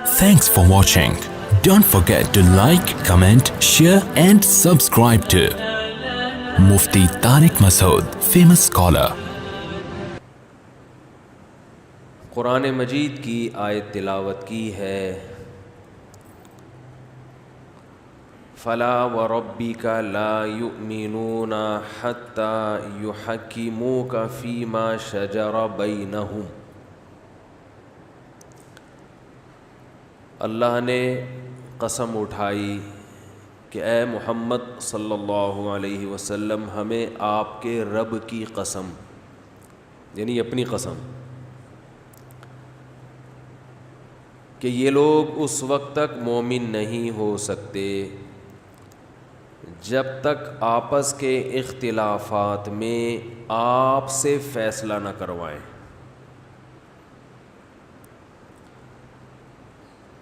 Thanks for watching. Don't forget to like, comment, share and subscribe to Mufti Tariq Masood, famous scholar. قرآن مجید کی آیت تلاوت کی ہے. فلا وربک لا یؤمنون حتی یحکموک فیما شجر بینہم. اللہ نے قسم اٹھائی کہ اے محمد صلی اللہ علیہ وسلم ہمیں آپ کے رب کی قسم، یعنی اپنی قسم، کہ یہ لوگ اس وقت تک مومن نہیں ہو سکتے جب تک آپس کے اختلافات میں آپ سے فیصلہ نہ کروائیں،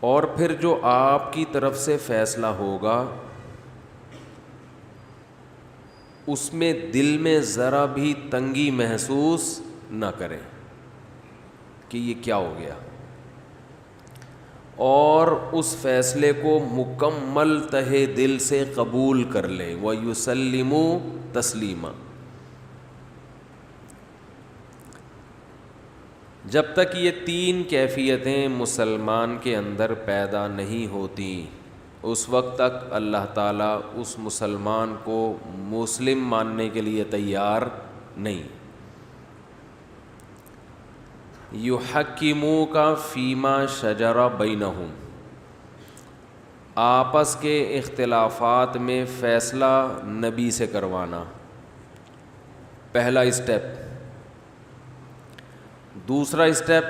اور پھر جو آپ کی طرف سے فیصلہ ہوگا اس میں دل میں ذرا بھی تنگی محسوس نہ کریں کہ یہ کیا ہو گیا، اور اس فیصلے کو مکمل تہہ دل سے قبول کر لیں. وَيُسَلِّمُوا تَسْلِيمًا. جب تک یہ تین کیفیتیں مسلمان کے اندر پیدا نہیں ہوتی اس وقت تک اللہ تعالیٰ اس مسلمان کو مسلم ماننے کے لیے تیار نہیں. یحکموک فیما شجر بینہم، آپس کے اختلافات میں فیصلہ نبی سے کروانا، پہلا اسٹیپ. دوسرا اسٹیپ،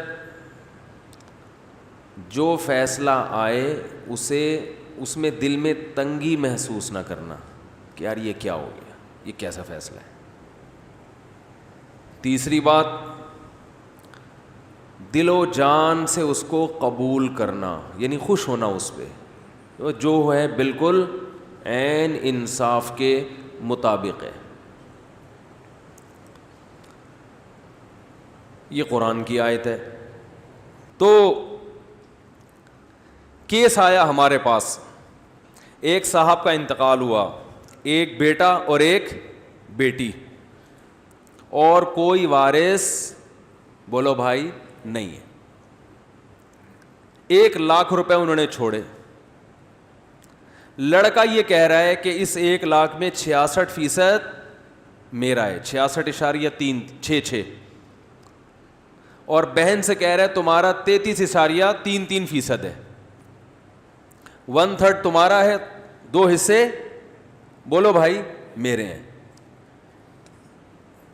جو فیصلہ آئے اس میں دل میں تنگی محسوس نہ کرنا کہ یار یہ کیا ہو گیا، یہ کیسا فیصلہ ہے. تیسری بات، دل و جان سے اس کو قبول کرنا، یعنی خوش ہونا اس پہ، جو ہے بالکل عین انصاف کے مطابق ہے. یہ قرآن کی آیت ہے. تو کیس آیا ہمارے پاس، ایک صاحب کا انتقال ہوا، ایک بیٹا اور ایک بیٹی، اور کوئی وارث بولو بھائی نہیں ہے. 1,00,000 روپے انہوں نے چھوڑے. لڑکا یہ کہہ رہا ہے کہ اس 1,00,000 میں 66% میرا ہے، 66.36، اور بہن سے کہہ رہا ہے تمہارا 33.33% ہے. 1/3 تمہارا ہے، 2 حصے بولو بھائی میرے ہیں.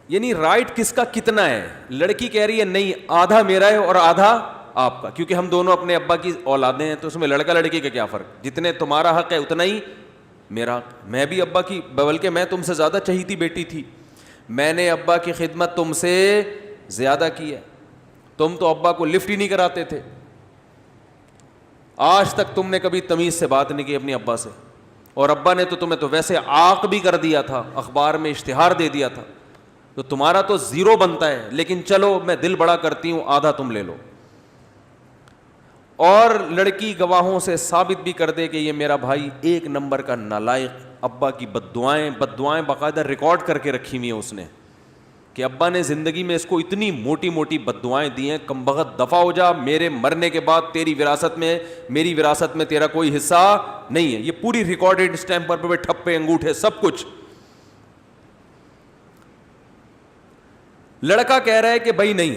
یعنی رائٹ کس کا کتنا ہے؟ لڑکی کہہ رہی ہے نہیں، آدھا میرا ہے اور آدھا آپ کا، کیونکہ ہم دونوں اپنے ابا کی اولادیں ہیں، تو اس میں لڑکا لڑکی کا کیا فرق، جتنے تمہارا حق ہے اتنا ہی میرا حق. میں بھی ابا کی، بلکہ میں تم سے زیادہ چہیتی بیٹی تھی، میں نے ابا کی خدمت تم سے زیادہ کی ہے. تم تو ابا کو لفٹ ہی نہیں کراتے تھے، آج تک تم نے کبھی تمیز سے بات نہیں کی اپنی ابا سے، اور ابا نے تو تمہیں تو ویسے عاق بھی کر دیا تھا، اخبار میں اشتہار دے دیا تھا، تو تمہارا تو 0 بنتا ہے. لیکن چلو میں دل بڑا کرتی ہوں، آدھا تم لے لو. اور لڑکی گواہوں سے ثابت بھی کر دے کہ یہ میرا بھائی 1 نمبر کا نالائق، ابا کی بددعائیں باقاعدہ ریکارڈ کر کے رکھی ہوئی ہیں اس نے، کہ ابا نے زندگی میں اس کو اتنی موٹی موٹی بددعائیں دی ہیں، کم بخت دفع ہو جا، میرے مرنے کے بعد میری وراثت میں تیرا کوئی حصہ نہیں ہے. یہ پوری ریکارڈڈ اسٹیمپ پر پہ ٹھپے انگوٹھے سب کچھ. لڑکا کہہ رہا ہے کہ بھائی نہیں،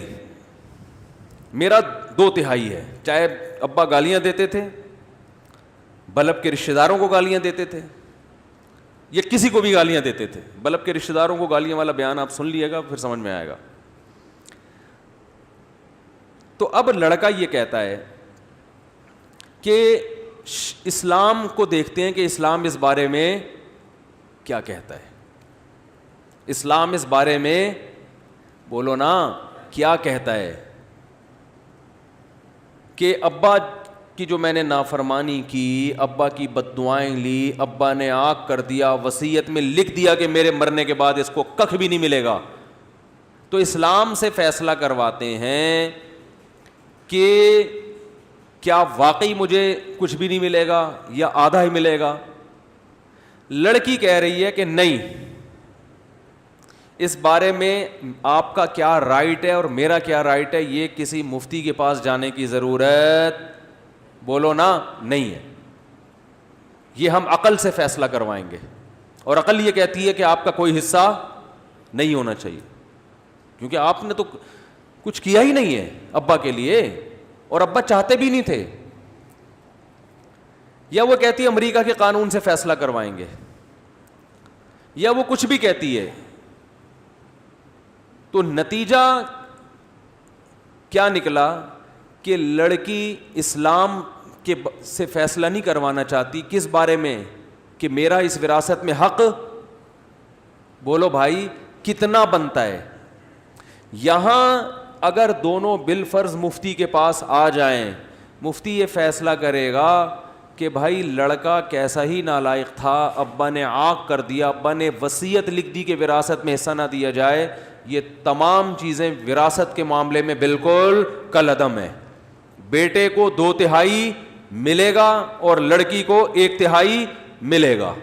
میرا 2/3 ہے. چاہے ابا گالیاں دیتے تھے، بلب کے رشتہ داروں کو گالیاں دیتے تھے، یا کسی کو بھی گالیاں دیتے تھے، بلب کے رشتہ داروں کو گالیاں والا بیان آپ سن لیے گا پھر سمجھ میں آئے گا. تو اب لڑکا یہ کہتا ہے کہ اسلام کو دیکھتے ہیں کہ اسلام اس بارے میں کیا کہتا ہے. اسلام اس بارے میں بولو نا کیا کہتا ہے، کہ ابا کی جو میں نے نافرمانی کی، ابا کی بددعائیں لی، ابا نے آگ کر دیا، وصیت میں لکھ دیا کہ میرے مرنے کے بعد اس کو ککھ بھی نہیں ملے گا. تو اسلام سے فیصلہ کرواتے ہیں کہ کیا واقعی مجھے کچھ بھی نہیں ملے گا یا آدھا ہی ملے گا؟ لڑکی کہہ رہی ہے کہ نہیں، اس بارے میں آپ کا کیا رائٹ ہے اور میرا کیا رائٹ ہے، یہ کسی مفتی کے پاس جانے کی ضرورت بولو نا نہیں ہے، یہ ہم عقل سے فیصلہ کروائیں گے، اور عقل یہ کہتی ہے کہ آپ کا کوئی حصہ نہیں ہونا چاہیے، کیونکہ آپ نے تو کچھ کیا ہی نہیں ہے ابا کے لیے، اور ابا چاہتے بھی نہیں تھے۔ یا وہ کہتی ہے امریکہ کے قانون سے فیصلہ کروائیں گے، یا وہ کچھ بھی کہتی ہے، تو نتیجہ کیا نکلا کہ لڑکی اسلام کے سے فیصلہ نہیں کروانا چاہتی، کس بارے میں کہ میرا اس وراثت میں حق بولو بھائی کتنا بنتا ہے۔ یہاں اگر دونوں بالفرض مفتی کے پاس آ جائیں، مفتی یہ فیصلہ کرے گا کہ بھائی لڑکا کیسا ہی نالائق تھا، ابا نے عاق کر دیا، ابا نے وصیت لکھ دی کہ وراثت میں حصہ نہ دیا جائے، یہ تمام چیزیں وراثت کے معاملے میں بالکل کالعدم ہے۔ بیٹے کو 2/3 ملے گا اور لڑکی کو 1/3 ملے گا۔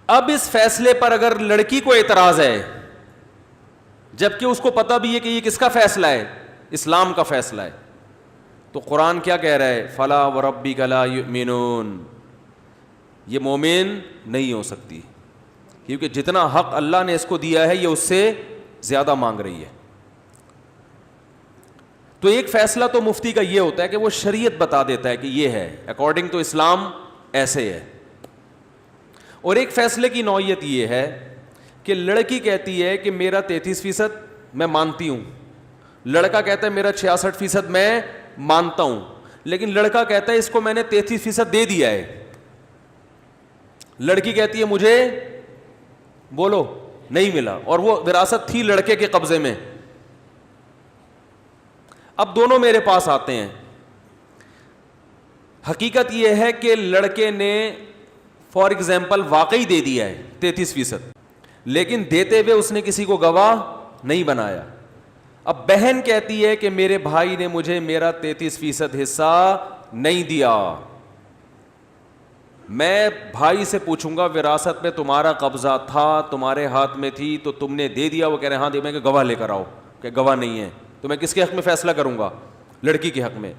اب اس فیصلے پر اگر لڑکی کو اعتراض ہے، جبکہ اس کو پتہ بھی ہے کہ یہ کس کا فیصلہ ہے، اسلام کا فیصلہ ہے، تو قرآن کیا کہہ رہا ہے؟ فلا وربک لا یؤمنون، یہ مومن نہیں ہو سکتی، کیونکہ جتنا حق اللہ نے اس کو دیا ہے یہ اس سے زیادہ مانگ رہی ہے۔ تو ایک فیصلہ تو مفتی کا یہ ہوتا ہے کہ وہ شریعت بتا دیتا ہے کہ یہ ہے اکارڈنگ ٹو اسلام ایسے ہے، اور ایک فیصلے کی نوعیت یہ ہے کہ لڑکی کہتی ہے کہ میرا 33% میں مانتی ہوں، لڑکا کہتا ہے میرا 66% میں مانتا ہوں، لیکن لڑکا کہتا ہے اس کو میں نے 33% دے دیا ہے، لڑکی کہتی ہے مجھے بولو نہیں ملا، اور وہ وراثت تھی لڑکے کے قبضے میں۔ اب دونوں میرے پاس آتے ہیں، حقیقت یہ ہے کہ لڑکے نے فار ایگزامپل واقعی دے دیا ہے 33%، لیکن دیتے ہوئے اس نے کسی کو گواہ نہیں بنایا۔ اب بہن کہتی ہے کہ میرے بھائی نے مجھے میرا 33% حصہ نہیں دیا، میں بھائی سے پوچھوں گا وراثت میں تمہارا قبضہ تھا، تمہارے ہاتھ میں تھی تو تم نے دے دیا، وہ کہہ رہے ہیں ہاں دے، میں کہ گواہ لے کر آؤ، کہ گواہ نہیں ہے، تو میں کس کے حق میں فیصلہ کروں گا؟ لڑکی کے حق میں،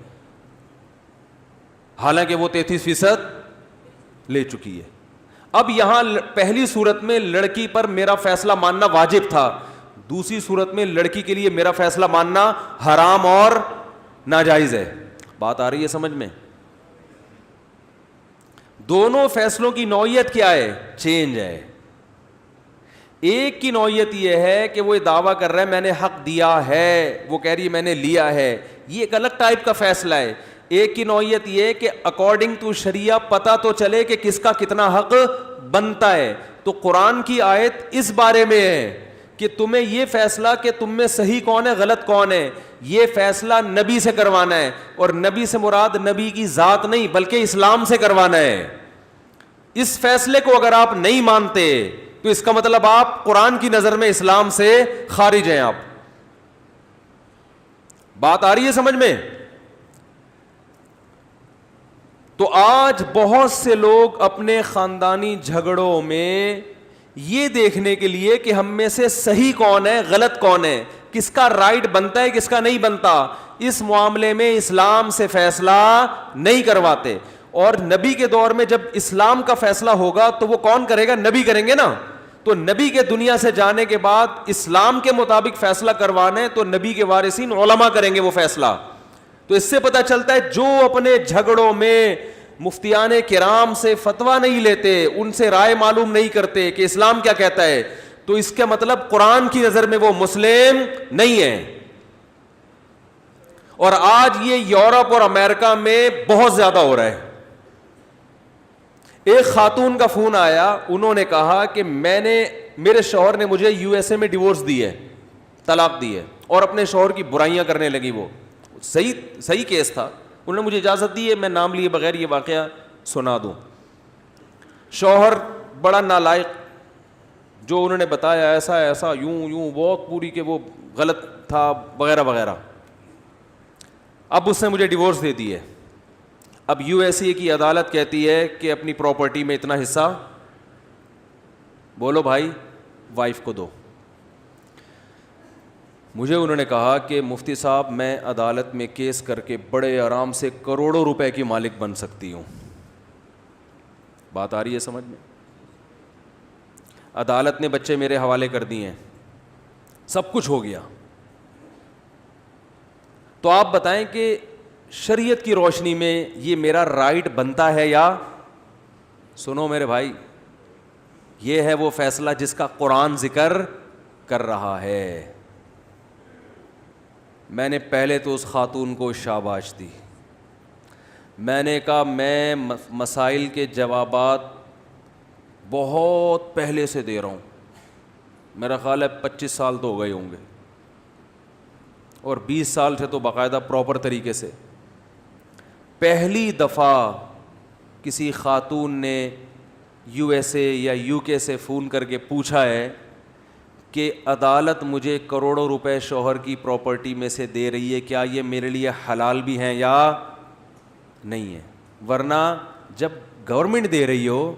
حالانکہ وہ 33% لے چکی ہے۔ اب یہاں پہلی صورت میں لڑکی پر میرا فیصلہ ماننا واجب تھا، دوسری صورت میں لڑکی کے لیے میرا فیصلہ ماننا حرام اور ناجائز ہے۔ بات آ رہی ہے سمجھ میں؟ دونوں فیصلوں کی نوعیت کیا ہے؟ چینج ہے۔ ایک کی نوعیت یہ ہے کہ وہ دعویٰ کر رہا ہے میں نے حق دیا ہے، وہ کہہ رہی ہے میں نے لیا ہے، یہ ایک الگ ٹائپ کا فیصلہ ہے۔ ایک کی نوعیت یہ ہے کہ اکارڈنگ ٹو شریعہ پتہ تو چلے کہ کس کا کتنا حق بنتا ہے۔ تو قرآن کی آیت اس بارے میں ہے کہ تمہیں یہ فیصلہ کہ تم میں صحیح کون ہے غلط کون ہے، یہ فیصلہ نبی سے کروانا ہے، اور نبی سے مراد نبی کی ذات نہیں بلکہ اسلام سے کروانا ہے۔ اس فیصلے کو اگر آپ نہیں مانتے تو اس کا مطلب آپ قرآن کی نظر میں اسلام سے خارج ہیں۔ آپ بات آ رہی ہے سمجھ میں؟ تو آج بہت سے لوگ اپنے خاندانی جھگڑوں میں یہ دیکھنے کے لیے کہ ہم میں سے صحیح کون ہے غلط کون ہے، کس کا رائٹ بنتا ہے کس کا نہیں بنتا، اس معاملے میں اسلام سے فیصلہ نہیں کرواتے۔ اور نبی کے دور میں جب اسلام کا فیصلہ ہوگا تو وہ کون کرے گا؟ نبی کریں گے نا۔ تو نبی کے دنیا سے جانے کے بعد اسلام کے مطابق فیصلہ کروانے تو نبی کے وارثین علماء کریں گے وہ فیصلہ۔ تو اس سے پتہ چلتا ہے جو اپنے جھگڑوں میں مفتیان کرام سے فتویٰ نہیں لیتے، ان سے رائے معلوم نہیں کرتے کہ اسلام کیا کہتا ہے، تو اس کا مطلب قرآن کی نظر میں وہ مسلم نہیں ہے۔ اور آج یہ یورپ اور امریکہ میں بہت زیادہ ہو رہا ہے۔ ایک خاتون کا فون آیا، انہوں نے کہا کہ میرے شوہر نے مجھے یو ایس اے میں ڈیورس دی ہے، طلاق دی ہے، اور اپنے شوہر کی برائیاں کرنے لگی۔ وہ صحیح کیس تھا، انہوں نے مجھے اجازت دی ہے میں نام لیے بغیر یہ واقعہ سنا دوں۔ شوہر بڑا نالائق، جو انہوں نے بتایا ایسا یوں بہت پوری کہ وہ غلط تھا وغیرہ وغیرہ۔ اب اس نے مجھے ڈیورس دے دی ہے. اب یو ایس اے کی عدالت کہتی ہے کہ اپنی پراپرٹی میں اتنا حصہ بولو بھائی وائف کو دو. مجھے انہوں نے کہا کہ مفتی صاحب میں عدالت میں کیس کر کے بڑے آرام سے کروڑوں روپے کی مالک بن سکتی ہوں. بات آ رہی ہے سمجھ میں؟ عدالت نے بچے میرے حوالے کر دیے ہیں, سب کچھ ہو گیا. تو آپ بتائیں کہ شریعت کی روشنی میں یہ میرا رائٹ بنتا ہے یا؟ سنو میرے بھائی, یہ ہے وہ فیصلہ جس کا قرآن ذکر کر رہا ہے. میں نے پہلے تو اس خاتون کو شاباش دی. میں نے کہا میں مسائل کے جوابات بہت پہلے سے دے رہا ہوں, میرا خیال ہے 25 سال تو ہو گئے ہوں گے, اور 20 سال سے تو باقاعدہ پراپر طریقے سے. پہلی دفعہ کسی خاتون نے یو ایس اے یا یو کے سے فون کر کے پوچھا ہے کہ عدالت مجھے کروڑوں روپے شوہر کی پراپرٹی میں سے دے رہی ہے, کیا یہ میرے لیے حلال بھی ہیں یا نہیں ہے؟ ورنہ جب گورنمنٹ دے رہی ہو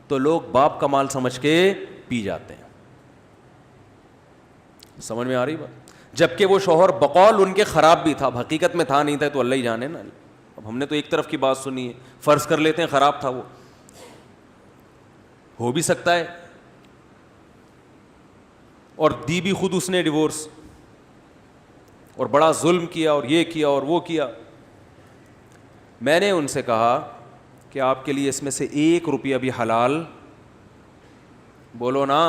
تو لوگ باپ کا مال سمجھ کے پی جاتے ہیں. سمجھ میں آ رہی بات؟ جبکہ وہ شوہر بقول ان کے خراب بھی تھا, حقیقت میں تھا نہیں تھا تو اللہ ہی جانے نا. اب ہم نے تو ایک طرف کی بات سنی ہے, فرض کر لیتے ہیں خراب تھا, وہ ہو بھی سکتا ہے, اور دی بھی خود اس نے ڈیورس, اور بڑا ظلم کیا اور یہ کیا اور وہ کیا. میں نے ان سے کہا کہ آپ کے لیے اس میں سے 1 روپیہ بھی حلال بولو نا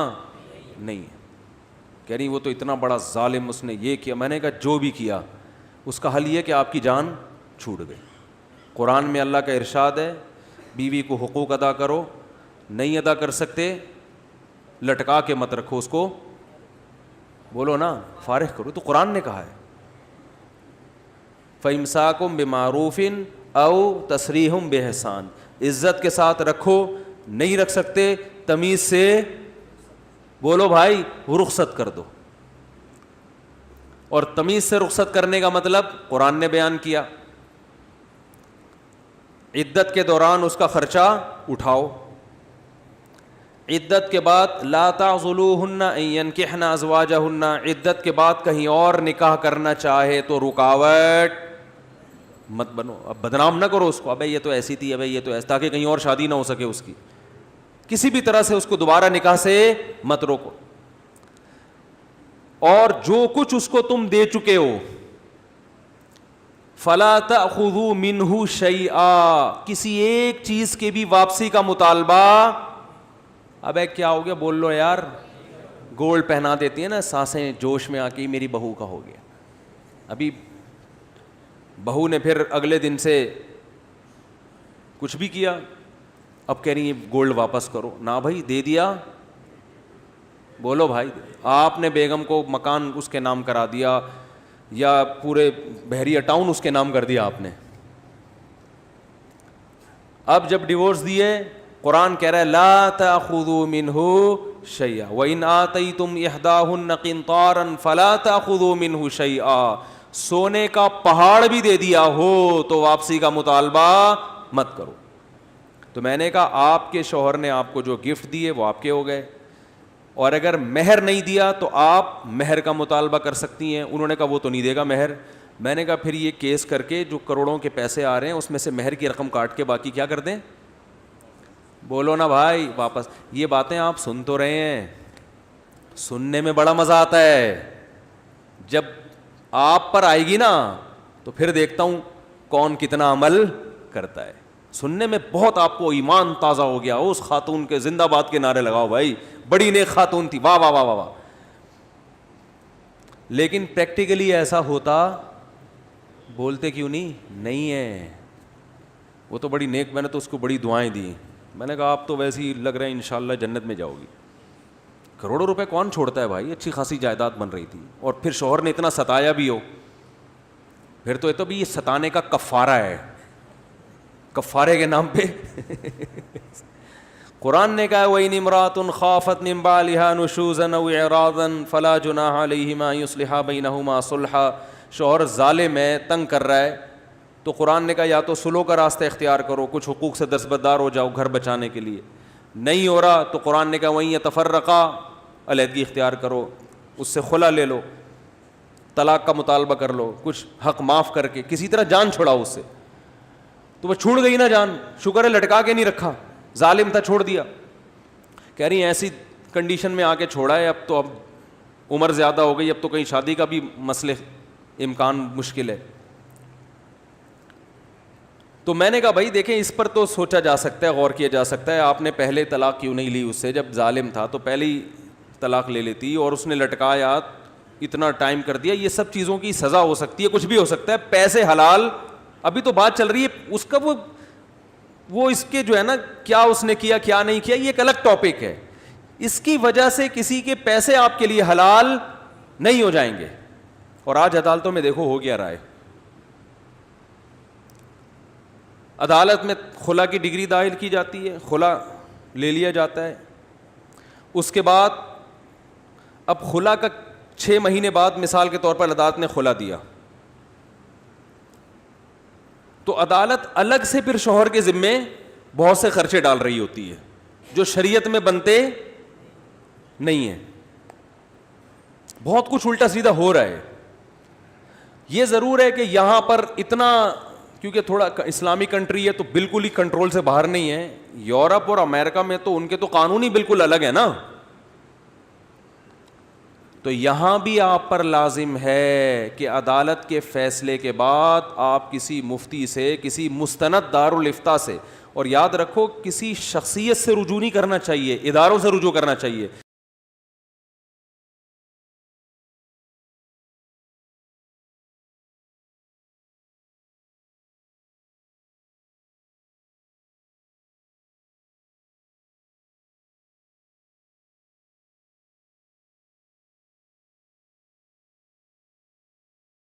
نہیں ہے. کہہ رہی وہ تو اتنا بڑا ظالم, اس نے یہ کیا. میں نے کہا جو بھی کیا اس کا حل یہ کہ آپ کی جان چھوٹ گئی. قرآن میں اللہ کا ارشاد ہے بیوی کو حقوق ادا کرو, نہیں ادا کر سکتے لٹکا کے مت رکھو اس کو, بولو نا فارغ کرو. تو قرآن نے کہا ہے فَإِمْسَاكُمْ بِمَعْرُوفٍ او تسریحم بِإِحْسَان, عزت کے ساتھ رکھو, نہیں رکھ سکتے تمیز سے بولو بھائی رخصت کر دو. اور تمیز سے رخصت کرنے کا مطلب قرآن نے بیان کیا, عدت کے دوران اس کا خرچہ اٹھاؤ, عدت کے بعد لا تعضلوہن ان ینکحن ازواجہن, عدت کے بعد کہیں اور نکاح کرنا چاہے تو رکاوٹ مت بنو. اب بدنام نہ کرو اس کو, ابے یہ تو ایسی تھی, ابے یہ تو ایسا, تاکہ کہیں اور شادی نہ ہو سکے اس کی. کسی بھی طرح سے اس کو دوبارہ نکاح سے مت روکو. اور جو کچھ اس کو تم دے چکے ہو فلا تأخذوا منہ شیئا, کسی ایک چیز کے بھی واپسی کا مطالبہ. ابے کیا ہو گیا بول لو یار, گولڈ پہنا دیتی ہیں نا سانسیں جوش میں آ کے میری بہو کا ہو گیا. ابھی بہو نے پھر اگلے دن سے کچھ بھی کیا, اب کہہ رہی ہیں گولڈ واپس کرو. نہ بھائی دے دیا, بولو بھائی. آپ نے بیگم کو مکان اس کے نام کرا دیا یا پورے بحریہ ٹاؤن اس کے نام کر دیا آپ نے. اب جب ڈیورس دیے قرآن کہہ رہا ہے لا تأخذوا منہ شیئا وإن آتیتم احداہن قنطارا فلا تأخذوا منہ شیئا, سونے کا پہاڑ بھی دے دیا ہو تو واپسی کا مطالبہ مت کرو. تو میں نے کہا آپ کے شوہر نے آپ کو جو گفٹ دیے وہ آپ کے ہو گئے, اور اگر مہر نہیں دیا تو آپ مہر کا مطالبہ کر سکتی ہیں. انہوں نے کہا وہ تو نہیں دے گا مہر. میں نے کہا پھر یہ کیس کر کے جو کروڑوں کے پیسے آ رہے ہیں اس میں سے مہر کی رقم کاٹ کے باقی کیا کر دیں, بولو نا بھائی واپس. یہ باتیں آپ سن تو رہے ہیں, سننے میں بڑا مزہ آتا ہے, جب آپ پر آئے گی نا تو پھر دیکھتا ہوں کون کتنا عمل کرتا ہے. سننے میں بہت آپ کو ایمان تازہ ہو گیا, اس خاتون کے زندہ باد کے نعرے لگاؤ بھائی, بڑی نیک خاتون تھی, واہ واہ واہ واہ واہ. لیکن پریکٹیکلی ایسا ہوتا بولتے کیوں نہیں ہے. وہ تو بڑی نیک, میں نے تو اس کو بڑی دعائیں دی. میں نے کہا آپ تو ویسے ہی لگ رہے ہیں انشاءاللہ جنت میں جاؤ گی. کروڑوں روپے کون چھوڑتا ہے بھائی, اچھی خاصی جائیداد بن رہی تھی, اور پھر شوہر نے اتنا ستایا بھی ہو, پھر تو یہ تو بھی یہ ستانے کا کفارہ ہے, کفارے کے نام پہ. قرآن نے کہا وَإِنِ امْرَأَةٌ خَافَتْ مِنْ بَعْلِهَا نُشُوزًا أَوْ إِعْرَاضًا فَلَا جُنَاحَ عَلَيْهِمَا أَن يُصْلِحَا بَيْنَهُمَا صُلْحًا, شوہر ظالم ہے, تنگ کر رہا ہے, تو قرآن نے کہا یا تو سلو کا راستہ اختیار کرو, کچھ حقوق سے دستبردار ہو جاؤ گھر بچانے کے لیے. نہیں ہو رہا تو قرآن نے کہا وہیں یتفرقا, علیحدگی اختیار کرو, اس سے خلا لے لو, طلاق کا مطالبہ کر لو, کچھ حق معاف کر کے کسی طرح جان چھڑاؤ اس سے. تو وہ چھوڑ گئی نا جان, شکر ہے لٹکا کے نہیں رکھا, ظالم تھا چھوڑ دیا. کہہ رہی ہیں ایسی کنڈیشن میں آ کے چھوڑا ہے, اب عمر زیادہ ہو گئی, اب تو کہیں شادی کا بھی مسئلے امکان مشکل ہے. تو میں نے کہا بھائی دیکھیں اس پر تو سوچا جا سکتا ہے, غور کیا جا سکتا ہے, آپ نے پہلے طلاق کیوں نہیں لی اس سے, جب ظالم تھا تو پہلے ہی طلاق لے لیتی, اور اس نے لٹکایا, اتنا ٹائم کر دیا. یہ سب چیزوں کی سزا ہو سکتی ہے, کچھ بھی ہو سکتا ہے. پیسے حلال, ابھی تو بات چل رہی ہے اس کا, وہ اس کے جو ہے نا کیا اس نے کیا کیا نہیں کیا, یہ ایک الگ ٹاپک ہے. اس کی وجہ سے کسی کے پیسے آپ کے لیے حلال نہیں ہو جائیں گے. اور آج عدالتوں میں دیکھو ہو گیا رائے, عدالت میں خلا کی ڈگری دائر کی جاتی ہے, خلا لے لیا جاتا ہے. اس کے بعد اب خلا کا 6 مہینے بعد مثال کے طور پر عدالت نے خلا دیا, تو عدالت الگ سے پھر شوہر کے ذمے بہت سے خرچے ڈال رہی ہوتی ہے جو شریعت میں بنتے نہیں ہیں. بہت کچھ الٹا سیدھا ہو رہا ہے. یہ ضرور ہے کہ یہاں پر اتنا, کیونکہ تھوڑا اسلامی کنٹری ہے تو بالکل ہی کنٹرول سے باہر نہیں ہے. یورپ اور امریکہ میں تو ان کے تو قانون ہی بالکل الگ ہے نا. تو یہاں بھی آپ پر لازم ہے کہ عدالت کے فیصلے کے بعد آپ کسی مفتی سے, کسی مستند دارالافتاء سے, اور یاد رکھو کسی شخصیت سے رجوع نہیں کرنا چاہیے, اداروں سے رجوع کرنا چاہیے.